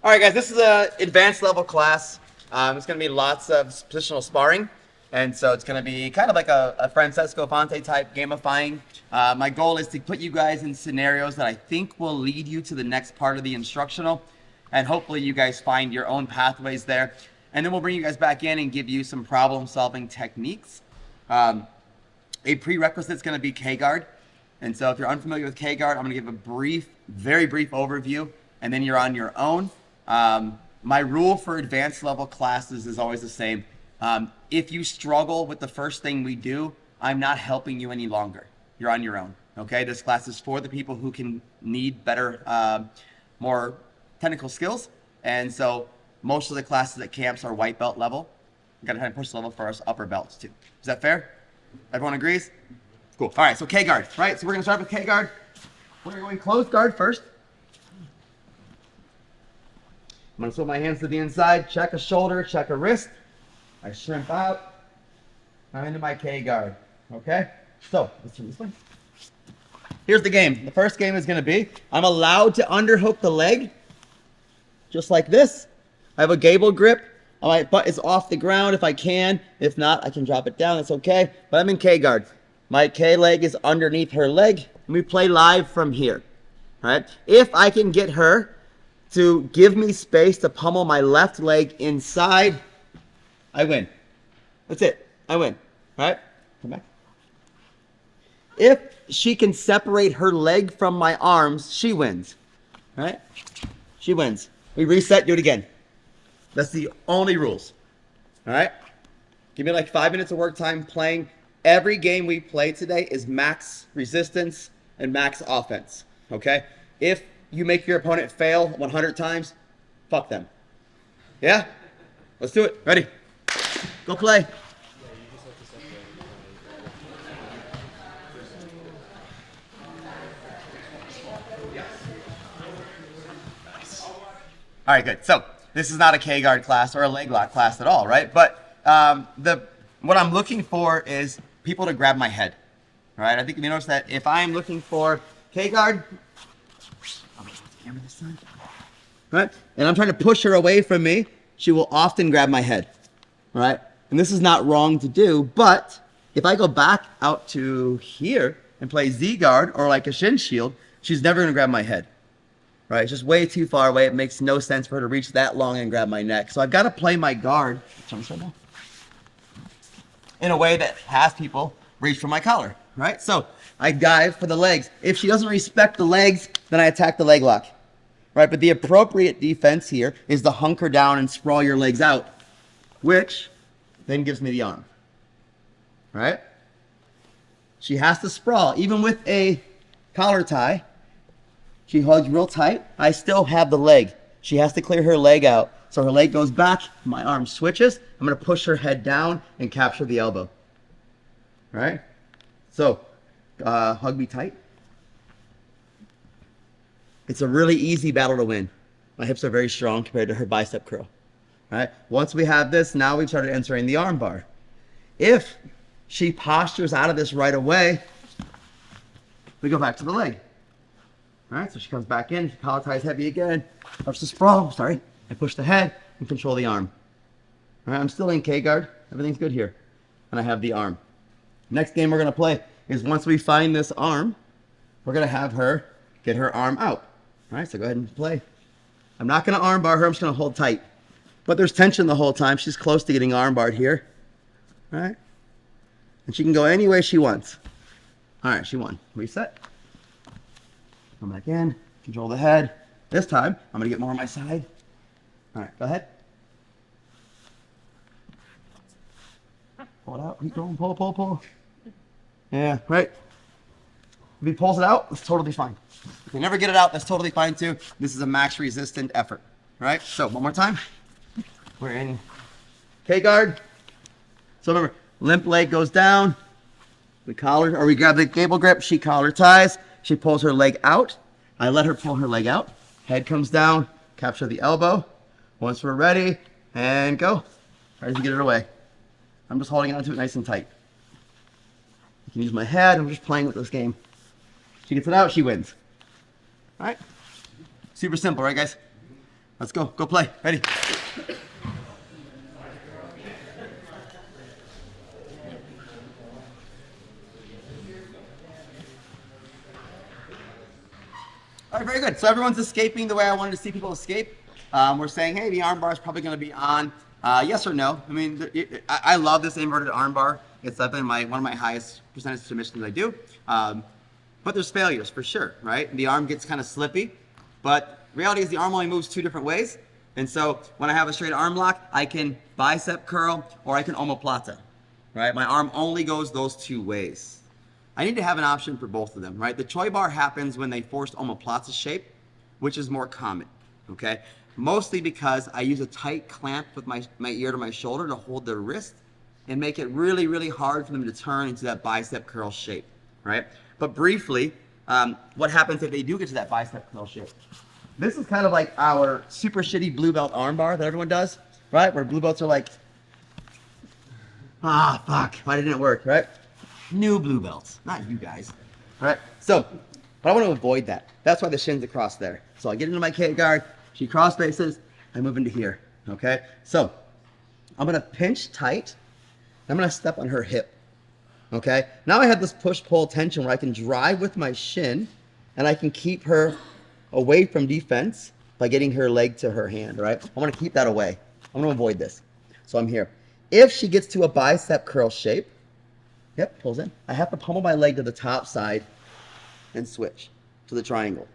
All right, guys, this is an advanced level class. It's going to be lots of positional sparring. And so it's going to be kind of like a Francesco Fonte type gamifying. My goal is to put you guys in scenarios that I think will lead you to the next part of the instructional. And hopefully you guys find your own pathways there. And then we'll bring you guys back in and give you some problem solving techniques. A prerequisite is going to be K-guard. And so if you're unfamiliar with K-guard, I'm going to give a brief, very brief overview, and then you're on your own. My rule for advanced level classes is always the same. If you struggle with the first thing we do, I'm not helping you any longer. You're on your own, okay? This class is for the people who can need better, more technical skills. And so most of the classes at camps are white belt level. We've got to try and push the level for us upper belts too. Is that fair? Everyone agrees? Cool. All right, so K-guard, right? So we're going to start with K-guard. We're going closed guard first. I'm going to swing my hands to the inside, check a shoulder, check a wrist. I shrimp out. I'm into my K-guard, okay? So, let's turn this way. Here's the game. The first game is going to be, I'm allowed to underhook the leg, just like this. I have a gable grip. My butt is off the ground if I can. If not, I can drop it down. That's okay. But I'm in K-guard. My K leg is underneath her leg. And we play live from here. All right? If I can get her to give me space to pummel my left leg inside, I win. That's it. I win. All right? Come back. If she can separate her leg from my arms, she wins. All right? She wins. We reset, do it again. That's the only rules. All right? Give me like 5 minutes of work time playing. Every game we play today is max resistance and max offense. Okay? If you make your opponent fail 100 times, fuck them. Yeah? Let's do it. Ready? Go play. All right, good. So this is not a K-guard class or a leg lock class at all, right? But what I'm looking for is people to grab my head. All right, I think you notice that if I'm looking for K-guard, right, and I'm trying to push her away from me, she will often grab my head, right? And this is not wrong to do, but if I go back out to here and play Z-guard or like a shin shield, she's never gonna grab my head. Right, it's just way too far away. It makes no sense for her to reach that long and grab my neck. So I've got to play my guard in a way that has people reach for my collar, right? So I dive for the legs. If she doesn't respect the legs, then I attack the leg lock, right? But the appropriate defense here is to hunker down and sprawl your legs out, which then gives me the arm, right? She has to sprawl, even with a collar tie. She hugs real tight. I still have the leg. She has to clear her leg out. So her leg goes back, my arm switches. I'm gonna push her head down and capture the elbow. All right? So, hug me tight. It's a really easy battle to win. My hips are very strong compared to her bicep curl. All right? Once we have this, now we've started entering the arm bar. If she postures out of this right away, we go back to the leg. All right, so she comes back in, she collar ties heavy again, starts to sprawl, sorry. I push the head and control the arm. All right, I'm still in K-guard. Everything's good here. And I have the arm. Next game we're gonna play is once we find this arm, we're gonna have her get her arm out. All right, so go ahead and play. I'm not gonna arm bar her, I'm just gonna hold tight. But there's tension the whole time. She's close to getting arm barred here. All right, and she can go any way she wants. All right, she won. Reset. Come back in, control the head. This time, I'm gonna get more on my side. All right, go ahead. Pull it out, keep going, pull, pull, pull. Yeah, right. If he pulls it out, that's totally fine. If you never get it out, that's totally fine too. This is a max resistant effort, right? So, one more time. We're in K-guard. So remember, limp leg goes down. We collar, or we grab the gable grip, she collar ties. She pulls her leg out. I let her pull her leg out. Head comes down, capture the elbow. Once we're ready, and go. Try to get it away. I'm just holding onto it nice and tight. I can use my head. I'm just playing with this game. She gets it out, she wins. All right? Super simple, right, guys? Let's go. Go play. Ready? All right, very good. So everyone's escaping the way I wanted to see people escape. We're saying, hey, the arm bar is probably going to be on. Yes or no? I mean, I love this inverted arm bar. It's definitely one of my highest percentage submissions I do. But there's failures for sure, right? The arm gets kind of slippy, but reality is the arm only moves 2 different ways. And so when I have a straight arm lock, I can bicep curl or I can omoplata, right? My arm only goes those 2 ways. I need to have an option for both of them, right? The Choi bar happens when they forced omoplata shape, which is more common, okay? Mostly because I use a tight clamp with my ear to my shoulder to hold their wrist and make it really, really hard for them to turn into that bicep curl shape, right? But briefly, what happens if they do get to that bicep curl shape? This is kind of like our super shitty blue belt arm bar that everyone does, right? Where blue belts are like, fuck, why didn't it work, right? New blue belts, not you guys, all right? So, but I want to avoid that. That's why the shin's across there. So I get into my K guard, she cross faces, I move into here, okay? So I'm gonna pinch tight, I'm gonna step on her hip, okay? Now I have this push-pull tension where I can drive with my shin and I can keep her away from defense by getting her leg to her hand, right? I wanna keep that away. I'm gonna avoid this. So I'm here. If she gets to a bicep curl shape, yep, pulls in. I have to pummel my leg to the top side and switch to the triangle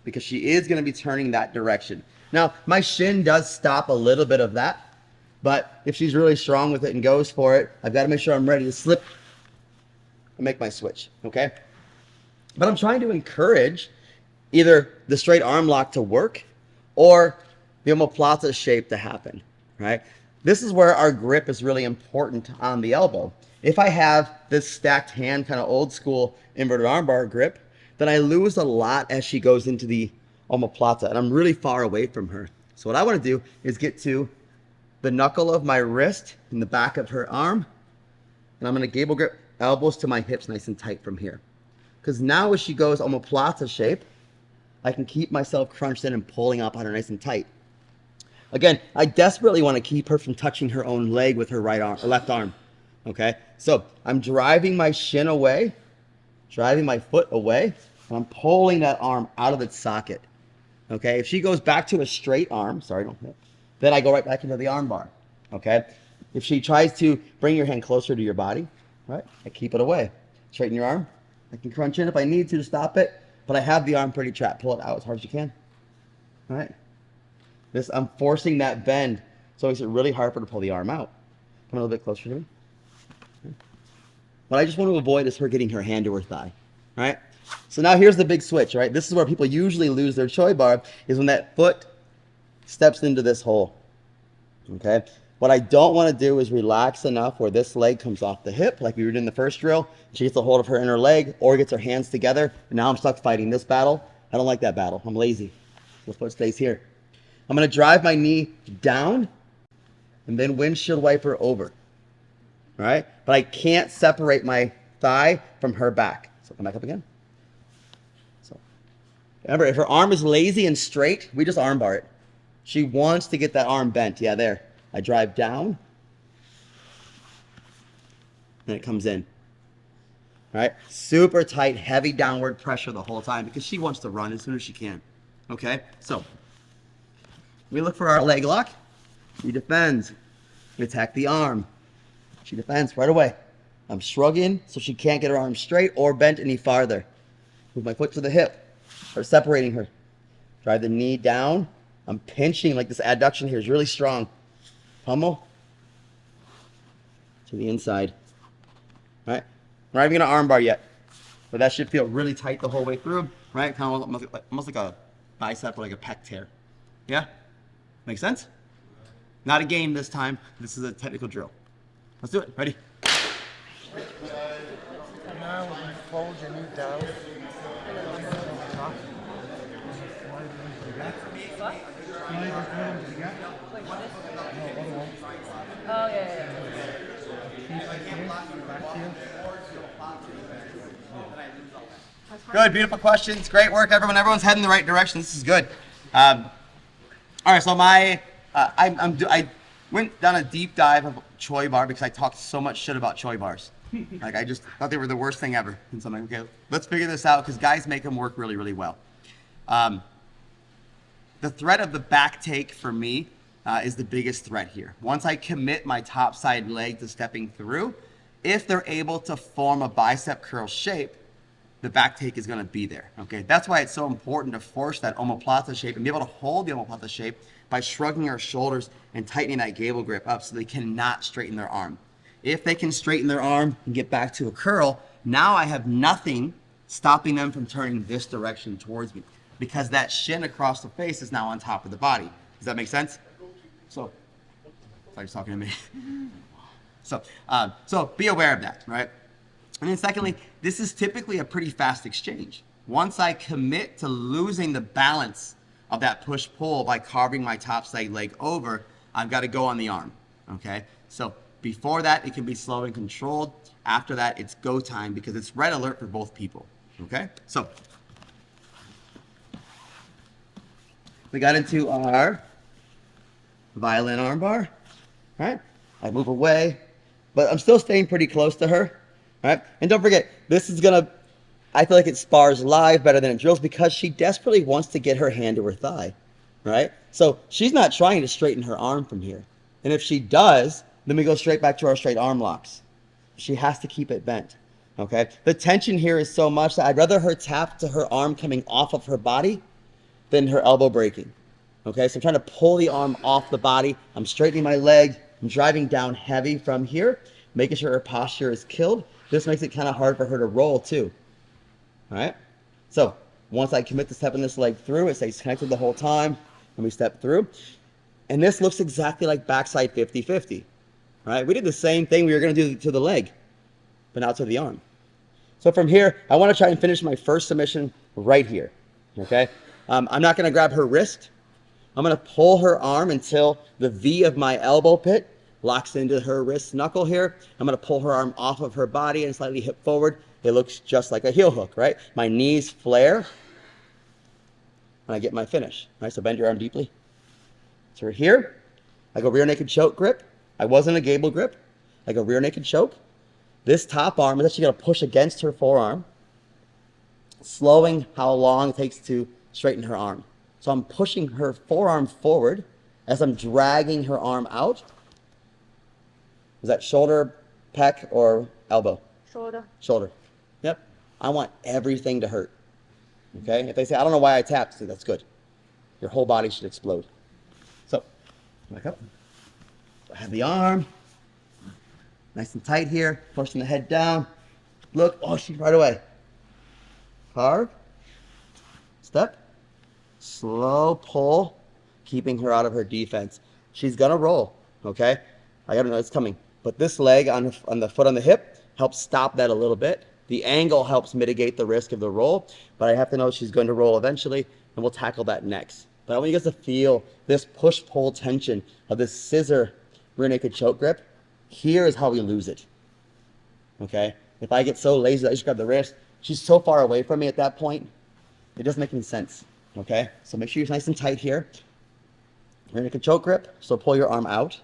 because she is going to be turning that direction. Now, my shin does stop a little bit of that, but if she's really strong with it and goes for it, I've got to make sure I'm ready to slip and make my switch, okay? But I'm trying to encourage either the straight arm lock to work or the omoplata shape to happen, right? This is where our grip is really important on the elbow. If I have this stacked hand, kind of old school inverted armbar grip, then I lose a lot as she goes into the omoplata, and I'm really far away from her. So what I want to do is get to the knuckle of my wrist in the back of her arm, and I'm going to gable grip elbows to my hips nice and tight from here. Because now as she goes omoplata shape, I can keep myself crunched in and pulling up on her nice and tight. Again, I desperately want to keep her from touching her own leg with her right arm, or left arm. Okay, so I'm driving my shin away, driving my foot away, and I'm pulling that arm out of its socket. Okay, if she goes back to a straight arm, sorry, don't hit, then I go right back into the arm bar. Okay, if she tries to bring your hand closer to your body, right, I keep it away. Straighten your arm. I can crunch in if I need to stop it, but I have the arm pretty trapped. Pull it out as hard as you can. All right, I'm forcing that bend, so it makes it really hard for her to pull the arm out. Come a little bit closer to me. What I just want to avoid is her getting her hand to her thigh, right? So now here's the big switch, right? This is where people usually lose their Choi bar, is when that foot steps into this hole, okay? What I don't want to do is relax enough where this leg comes off the hip, like we were doing in the first drill. She gets a hold of her inner leg or gets her hands together, and now I'm stuck fighting this battle. I don't like that battle. I'm lazy. This foot stays here. I'm going to drive my knee down and then windshield wiper over. Right? But I can't separate my thigh from her back. So come back up again. So remember, if her arm is lazy and straight, we just arm bar it. She wants to get that arm bent. Yeah, there. I drive down. And it comes in. Right? Super tight, heavy downward pressure the whole time because she wants to run as soon as she can. Okay? So we look for our leg lock. She defends. We attack the arm. She defends right away. I'm shrugging so she can't get her arm straight or bent any farther. Move my foot to the hip. Start separating her. Drive the knee down. I'm pinching, like this adduction here is really strong. Pummel to the inside. All right? We're not even going to arm bar yet. But that should feel really tight the whole way through. Right? Kind of almost like a bicep or like a pec tear. Yeah? Make sense? Not a game this time. This is a technical drill. Let's do it. Ready? Now when you fold your knee down. Oh, yeah. Good, beautiful questions. Great work, everyone. Everyone's heading the right direction. This is good. All right, so I went down a deep dive of Choi bar because I talked so much shit about Choi bars. Like I just thought they were the worst thing ever. And so I'm like, okay, let's figure this out because guys make them work really, really well. The threat of the back take for me is the biggest threat here. Once I commit my top side leg to stepping through, if they're able to form a bicep curl shape, the back take is going to be there. Okay, that's why it's so important to force that omoplata shape and be able to hold the omoplata shape by shrugging our shoulders and tightening that gable grip up so they cannot straighten their arm. If they can straighten their arm and get back to a curl, now I have nothing stopping them from turning this direction towards me because that shin across the face is now on top of the body. Does that make sense? So he's talking to me. So be aware of that, right? And then secondly, this is typically a pretty fast exchange. Once I commit to losing the balance of that push-pull by carving my top side leg over, I've got to go on the arm, okay? So before that, it can be slow and controlled. After that, it's go time because it's red alert for both people, okay? So we got into our violin armbar, right? I move away, but I'm still staying pretty close to her. Right? And don't forget, this is gonna, I feel like it spars live better than it drills because she desperately wants to get her hand to her thigh, right? So she's not trying to straighten her arm from here. And if she does, then we go straight back to our straight arm locks. She has to keep it bent, okay? The tension here is so much that I'd rather her tap to her arm coming off of her body than her elbow breaking, okay? So I'm trying to pull the arm off the body. I'm straightening my leg. I'm driving down heavy from here, making sure her posture is killed. This makes it kind of hard for her to roll too. All right? So once I commit to stepping this leg through, it stays connected the whole time, and we step through. And this looks exactly like backside 50-50. Right? We did the same thing we were going to do to the leg, but now to the arm. So from here, I want to try and finish my first submission right here. Okay? I'm not going to grab her wrist. I'm going to pull her arm until the V of my elbow pit locks into her wrist knuckle here. I'm going to pull her arm off of her body and slightly hip forward. It looks just like a heel hook, right? My knees flare when I get my finish, right? So bend your arm deeply. So we're here. I go rear naked choke grip. I wasn't a gable grip. I go rear naked choke. This top arm is actually going to push against her forearm, slowing how long it takes to straighten her arm. So I'm pushing her forearm forward as I'm dragging her arm out. Is that shoulder, pec, or elbow? Shoulder. Shoulder. Yep. I want everything to hurt. Okay? If they say, I don't know why I tapped, say, that's good. Your whole body should explode. So, back up. I have the arm. Nice and tight here. Pushing the head down. Look. Oh, she's right away. Carve. Step. Slow pull. Keeping her out of her defense. She's going to roll. Okay? I got to know it's coming. But this leg on the foot on the hip helps stop that a little bit. The angle helps mitigate the risk of the roll, but I have to know she's going to roll eventually, and we'll tackle that next. But I want you guys to feel this push-pull tension of this scissor rear naked choke grip. Here is how we lose it, okay? If I get so lazy that I just grab the wrist, she's so far away from me at that point, it doesn't make any sense, okay? So make sure you're nice and tight here. Rear naked choke grip, so pull your arm out.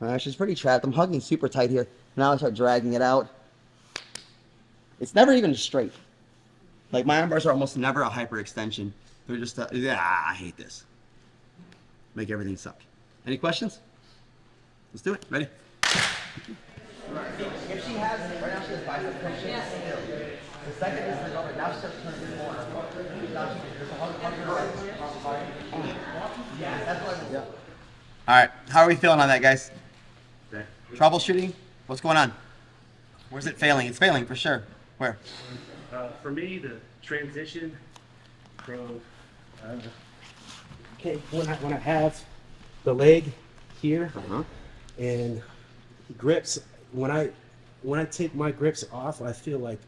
All right, she's pretty trapped. I'm hugging super tight here. Now I start dragging it out. It's never even straight. Like my arm bars are almost never a hyperextension. They're just, I hate this. Make everything suck. Any questions? Let's do it. Ready? If she has, right now she has bicep tension. Yeah. The second is the number. Now she starts turning the corner. Yeah, that's what I mean. All right, how are we feeling on that, guys? Troubleshooting? What's going on? Where's it failing? It's failing for sure. Where? For me, the transition from Okay, when I have the leg here and grips, when I take my grips off, I feel like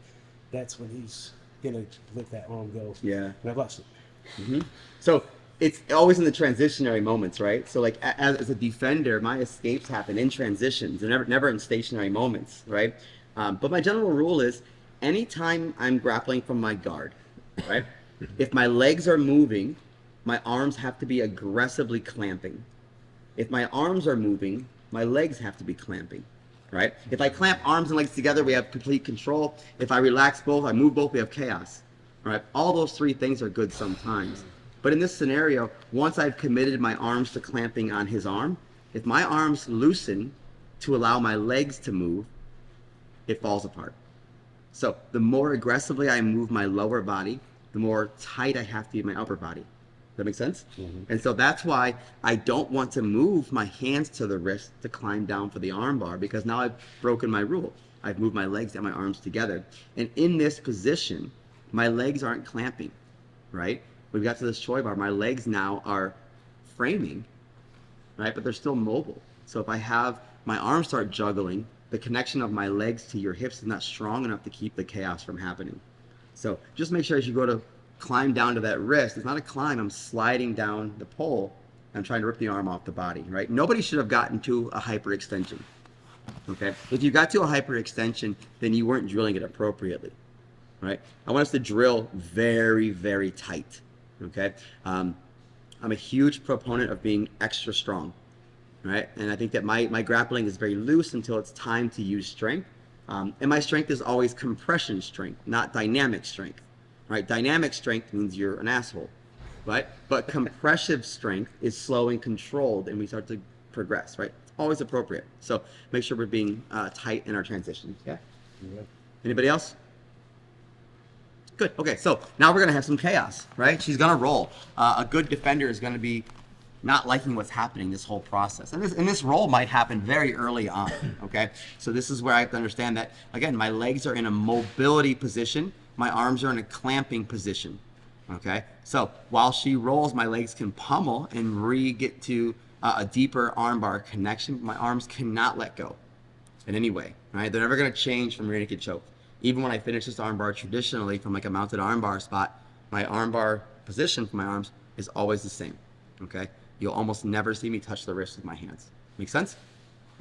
that's when he's gonna let that arm go. Yeah. And I lost it. So it's always in the transitionary moments, right? So like as a defender, my escapes happen in transitions. They're never in stationary moments, right? But my general rule is anytime I'm grappling from my guard, right? If my legs are moving my arms have to be aggressively clamping. If my arms are moving, my legs have to be clamping, right? If I clamp arms and legs together, we have complete control. If I relax both, I move both, we have chaos, all right? All those three things are good sometimes. But in this scenario, once I've committed my arms to clamping on his arm, if my arms loosen to allow my legs to move, it falls apart. So the more aggressively I move my lower body, the more tight I have to be in my upper body. Does that make sense? Mm-hmm. And so that's why I don't want to move my hands to the wrist to climb down for the arm bar, because now I've broken my rule. I've moved my legs and my arms together. And in this position, my legs aren't clamping, right? We've got to this Choi bar. My legs now are framing, right? But they're still mobile. So if I have my arms start juggling, the connection of my legs to your hips is not strong enough to keep the chaos from happening. So just make sure as you go to climb down to that wrist, it's not a climb, I'm sliding down the pole. I'm trying to rip the arm off the body, right? Nobody should have gotten to a hyperextension, okay? If you got to a hyperextension, then you weren't drilling it appropriately, right? I want us to drill very, very tight, okay? I'm a huge proponent of being extra strong, right? And I think that my grappling is very loose until it's time to use strength. And my strength is always compression strength, not dynamic strength, right? Dynamic strength means you're an asshole, right? But compressive strength is slow and controlled, and we start to progress, right? It's always appropriate. So make sure we're being tight in our transitions, okay? Yeah. Anybody else? Good. Okay, so now we're gonna have some chaos, right? She's gonna roll. A good defender is gonna be not liking what's happening this whole process. And this roll might happen very early on, okay? So this is where I have to understand that, again, my legs are in a mobility position, my arms are in a clamping position, okay? So while she rolls, my legs can pummel and get to a deeper armbar connection. My arms cannot let go in any way, right? They're never gonna change from rear naked choke. Even when I finish this armbar traditionally from like a mounted armbar spot, my armbar position for my arms is always the same, okay? You'll almost never see me touch the wrist with my hands. Make sense?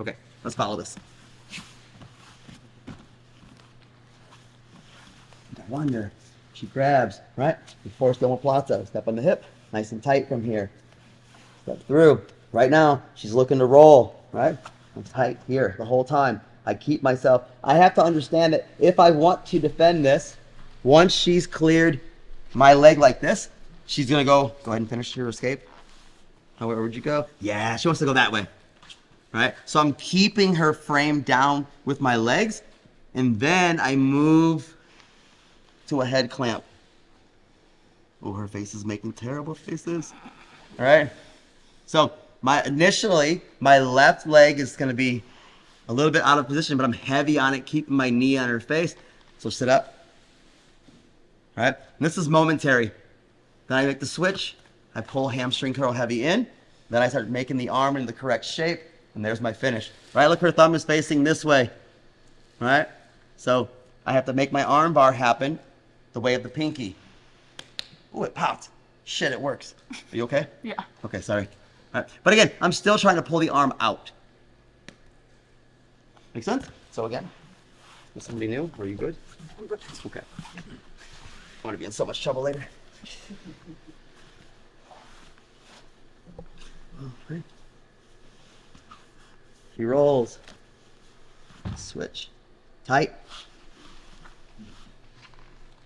Okay, let's follow this. I wonder, she grabs, right? We force the omoplata, step on the hip, nice and tight from here. Step through. Right now, she's looking to roll, right? I'm tight here the whole time. I keep myself. I have to understand that if I want to defend this, once she's cleared my leg like this, she's gonna go ahead and finish your escape. Where would you go? Yeah, she wants to go that way, right? So I'm keeping her frame down with my legs, and then I move to a head clamp. Oh, her face is making terrible faces. All right. So initially, my left leg is gonna be a little bit out of position, but I'm heavy on it, keeping my knee on her face. So sit up. All right. And this is momentary. Then I make the switch. I pull hamstring curl heavy in. Then I start making the arm in the correct shape. And there's my finish. Right? Look, her thumb is facing this way. Right? So I have to make my arm bar happen the way of the pinky. Ooh, it popped. Shit, it works. Are you okay? Yeah. Okay, sorry. All right. But again, I'm still trying to pull the arm out. Make sense? So again, is somebody new? Are you good? Okay. I want to be in so much trouble later. Okay. She rolls. Switch. Tight.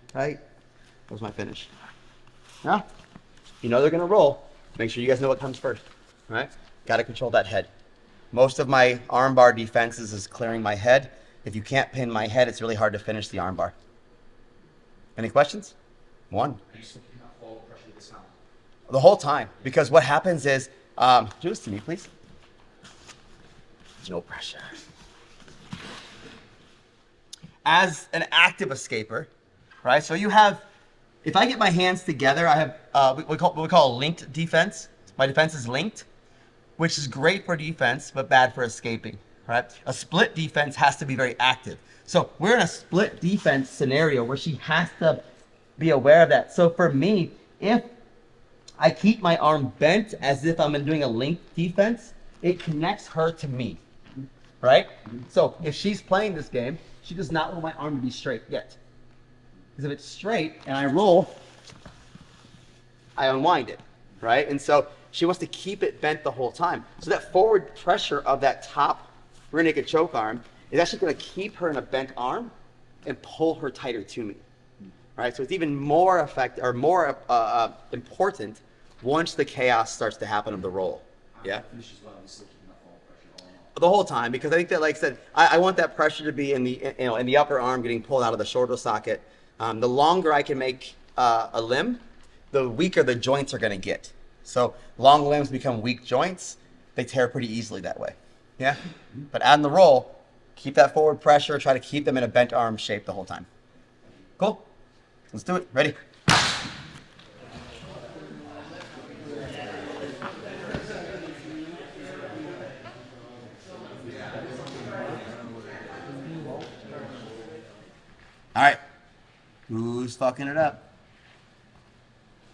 Tight. That was my finish. Now, you know they're going to roll. Make sure you guys know what comes first. All right? Got to control that head. Most of my armbar defenses is clearing my head. If you can't pin my head, it's really hard to finish the armbar. Any questions? One. The whole time. Because what happens is, do this to me, please. No pressure. As an active escaper, right? So you have, if I get my hands together, I have what we call a linked defense. My defense is linked, which is great for defense, but bad for escaping, right? A split defense has to be very active. So we're in a split defense scenario where she has to be aware of that. So for me, if I keep my arm bent as if I'm doing a linked defense, it connects her to me, right? So if she's playing this game, she does not want my arm to be straight yet. Because if it's straight and I roll, I unwind it. right? And so she wants to keep it bent the whole time. So that forward pressure of that top rear naked choke arm is actually going to keep her in a bent arm and pull her tighter to me, right? So it's even more important once the chaos starts to happen of the roll. Yeah. The whole time, because I think that, like I said, I want that pressure to be in the upper arm getting pulled out of the shoulder socket. The longer I can make a limb, the weaker the joints are going to get. So long limbs become weak joints. They tear pretty easily that way. Yeah. But on the roll, keep that forward pressure. Try to keep them in a bent arm shape the whole time. Cool. Let's do it. Ready? All right. Who's fucking it up?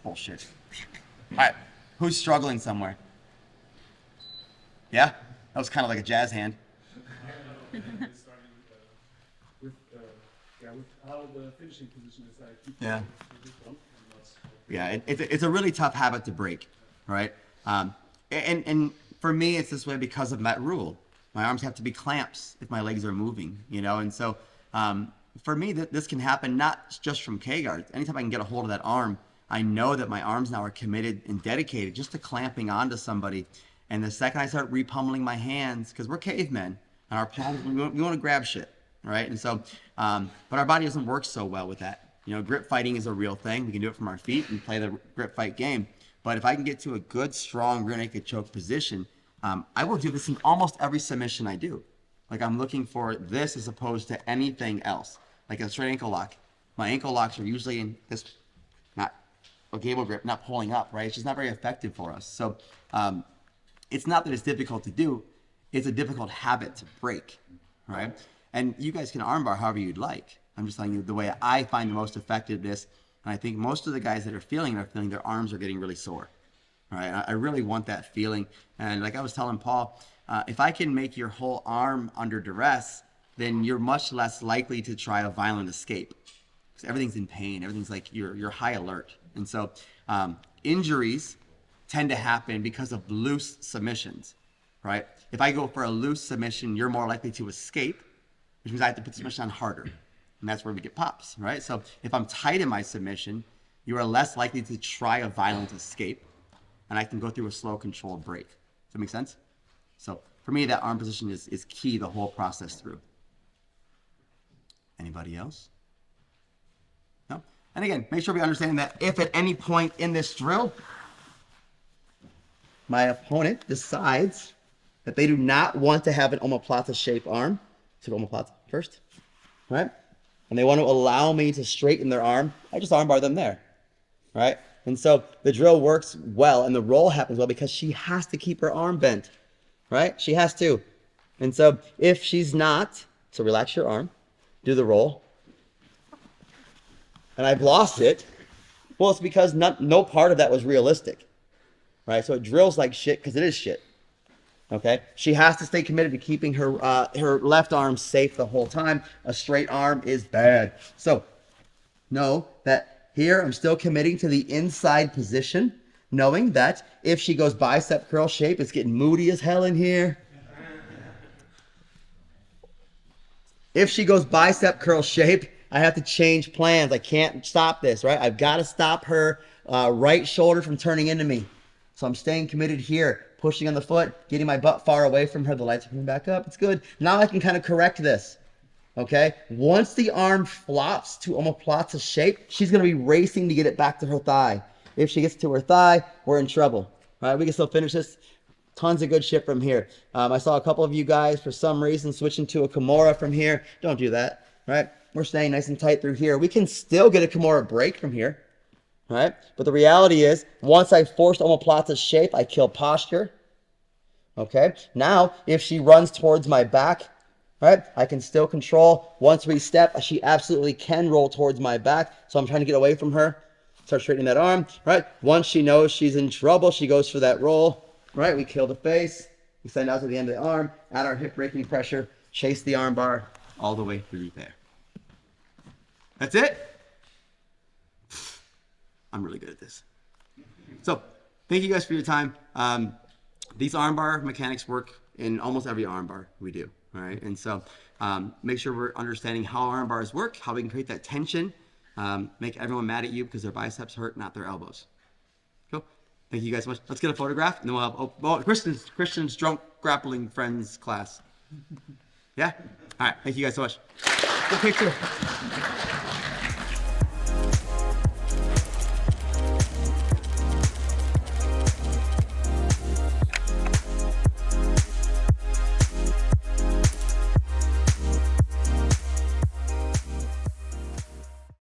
Bullshit. All right. Who's struggling somewhere? Yeah? That was kind of like a jazz hand. With how the finishing position is, I keep Yeah. this one. Yeah, it's a really tough habit to break, right? And for me, it's this way because of that rule. My arms have to be clamps if my legs are moving, you know? And so for me, this can happen not just from K-guards. Anytime I can get a hold of that arm, I know that my arms now are committed and dedicated just to clamping onto somebody. And the second I start repummeling my hands, because we're cavemen, and our palms, we want to grab shit, right? And so, but our body doesn't work so well with that. You know, grip fighting is a real thing. We can do it from our feet and play the grip fight game. But if I can get to a good, strong rear naked choke position, I will do this in almost every submission I do. Like I'm looking for this as opposed to anything else. Like a straight ankle lock. My ankle locks are usually in this, not a gable grip, not pulling up, right? It's just not very effective for us. So it's not that it's difficult to do. It's a difficult habit to break, right? And you guys can armbar however you'd like. I'm just telling you the way I find the most effectiveness. And I think most of the guys that are feeling their arms are getting really sore, right? I really want that feeling. And like I was telling Paul, if I can make your whole arm under duress, then you're much less likely to try a violent escape. Because everything's in pain. Everything's like you're high alert. And so injuries tend to happen because of loose submissions, right? If I go for a loose submission, you're more likely to escape, which means I have to put the submission on harder. And that's where we get pops, right? So if I'm tight in my submission, you are less likely to try a violent escape, and I can go through a slow, controlled break. Does that make sense? So for me, that arm position is key the whole process through. Anybody else? No? And again, make sure we understand that if at any point in this drill, my opponent decides that they do not want to have an omoplata shape arm, so omoplata first, right? And they want to allow me to straighten their arm, I just armbar them there, right? And so the drill works well and the roll happens well because she has to keep her arm bent, right? She has to. And so if she's not, so relax your arm, do the roll, and I've lost it, well, it's because no part of that was realistic, right? So it drills like shit because it is shit. Okay, she has to stay committed to keeping her left arm safe the whole time. A straight arm is bad. So know that here I'm still committing to the inside position, knowing that if she goes bicep curl shape, it's getting moody as hell in here. If she goes bicep curl shape, I have to change plans. I can't stop this, right? I've got to stop her right shoulder from turning into me. So I'm staying committed here. Pushing on the foot, getting my butt far away from her. The lights are coming back up. It's good. Now I can kind of correct this. Okay? Once the arm flops to omoplata shape, she's going to be racing to get it back to her thigh. If she gets to her thigh, we're in trouble. All right? We can still finish this. Tons of good shit from here. I saw a couple of you guys, for some reason, switching to a Kimura from here. Don't do that. Right? We're staying nice and tight through here. We can still get a Kimura break from here. Right? But the reality is, once I forced omoplata's shape, I kill posture. Okay? Now, if she runs towards my back, right, I can still control. Once we step, she absolutely can roll towards my back. So I'm trying to get away from her. Start straightening that arm. Right? Once she knows she's in trouble, she goes for that roll. Right? We kill the face. We send out to the end of the arm. Add our hip breaking pressure. Chase the arm bar all the way through there. That's it? I'm really good at this. So thank you guys for your time. These armbar mechanics work in almost every armbar we do. All right, and so make sure we're understanding how armbars work, how we can create that tension, make everyone mad at you because their biceps hurt, not their elbows. Cool. Thank you guys so much. Let's get a photograph, and then we'll have Christian's drunk grappling friends class. Yeah. All right. Thank you guys so much. Good picture.